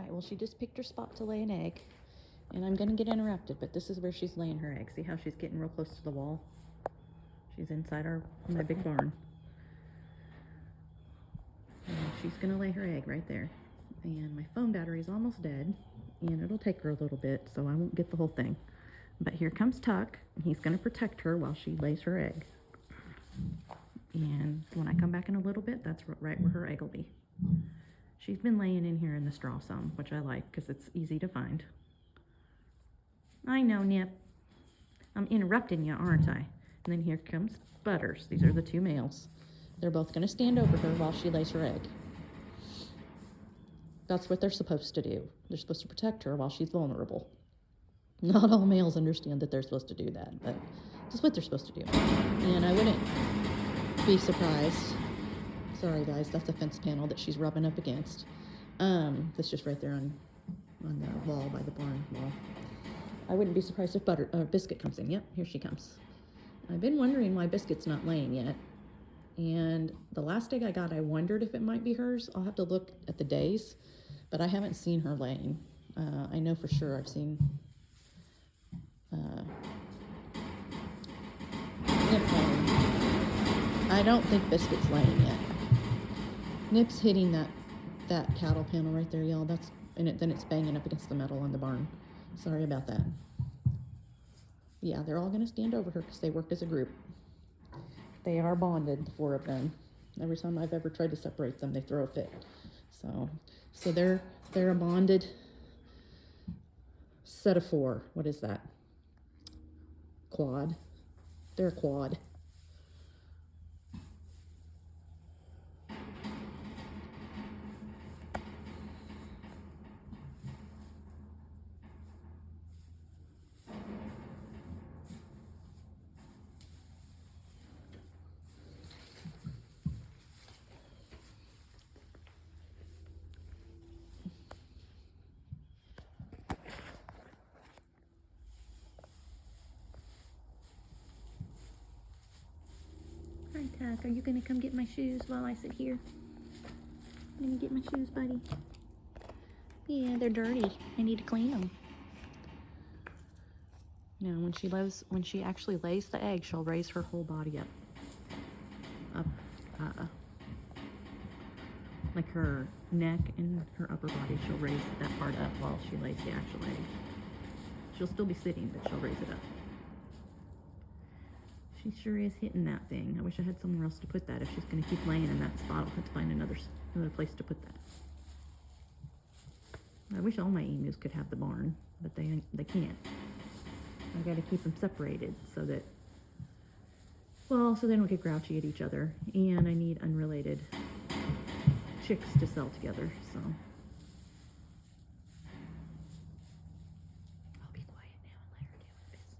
right, well, she just picked her spot to lay an egg, and I'm gonna get interrupted, but this is where she's laying her egg. See how she's getting real close to the wall? She's inside my big barn. And she's gonna lay her egg right there. And my phone battery's almost dead, and it'll take her a little bit, so I won't get the whole thing. But here comes Tuck, and he's gonna protect her while she lays her egg. And when I come back in a little bit, that's right where her egg will be. She's been laying in here in the straw some, which I like because it's easy to find. I know, Nip. I'm interrupting you, aren't I? And then here comes Butters. These are the two males. They're both going to stand over her while she lays her egg. That's what they're supposed to do. They're supposed to protect her while she's vulnerable. Not all males understand that they're supposed to do that, but that's what they're supposed to do. And I wouldn't be surprised. Sorry guys, that's a fence panel that she's rubbing up against. That's just right there on the wall by the barn wall. I wouldn't be surprised if Biscuit comes in. Yep, here she comes. I've been wondering why Biscuit's not laying yet. And the last egg I got, I wondered if it might be hers. I'll have to look at the days, but I haven't seen her laying. I know for sure I've seen Nip laying. I don't think Biscuit's laying yet. Nip's hitting that cattle panel right there, y'all. That's and then it's banging up against the metal on the barn. Sorry about that. Yeah, they're all gonna stand over her because they work as a group. They are bonded, the four of them. Every time I've ever tried to separate them, they throw a fit. So they're a bonded set of four. What is that? Quad. They're a quad. Hi, Tuck. Are you going to come get my shoes while I sit here? Let me get my shoes, buddy. Yeah, they're dirty. I need to clean them. Now, when she actually lays the egg, she'll raise her whole body up. Like her neck and her upper body, she'll raise that part up while she lays the actual egg. She'll still be sitting, but she'll raise it up. She sure is hitting that thing. I wish I had somewhere else to put that. If she's going to keep laying in that spot, I'll have to find another place to put that. I wish all my emus could have the barn, but they can't. I got to keep them separated so they don't get grouchy at each other. And I need unrelated chicks to sell together, so. I'll be quiet now and let her do her business.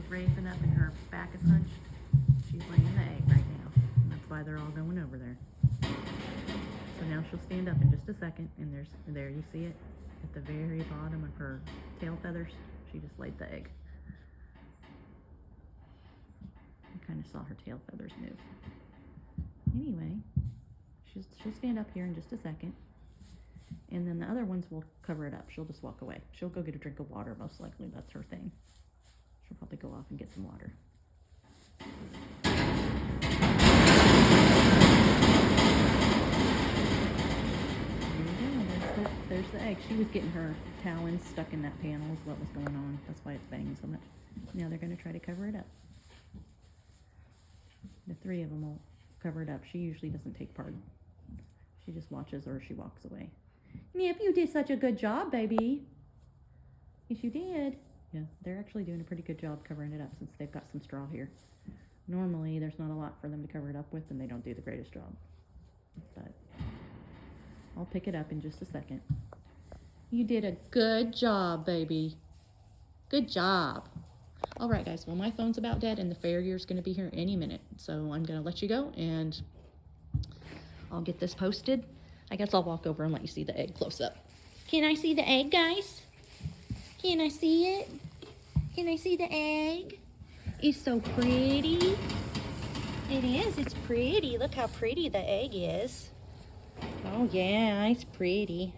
Raising up and her back is hunched. She's laying the egg right now. And that's why they're all going over there. So now she'll stand up in just a second, and there you see it at the very bottom of her tail feathers. She just laid the egg. I kind of saw her tail feathers move. Anyway, she'll stand up here in just a second, and then the other ones will cover it up. She'll just walk away. She'll go get a drink of water, most likely. That's her thing. She'll probably go off and get some water. there's the egg. She was getting her talons stuck in that panel is what was going on. That's why it's banging so much. Now they're going to try to cover it up. The three of them will cover it up. She usually doesn't take part. She just watches or she walks away. Nip, you did such a good job, baby. Yes, you did. Yeah, they're actually doing a pretty good job covering it up since they've got some straw here. Normally, there's not a lot for them to cover it up with, and they don't do the greatest job. But I'll pick it up in just a second. You did a good job, baby. Good job. All right, guys. Well, my phone's about dead, and the farrier's going to be here any minute. So I'm going to let you go, and I'll get this posted. I guess I'll walk over and let you see the egg close up. Can I see the egg, guys? Can I see it? Can I see the egg? It's so pretty. It is. It's pretty. Look how pretty the egg is. Oh, yeah. It's pretty.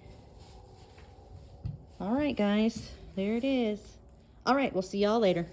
All right, guys. There it is. All right. We'll see y'all later.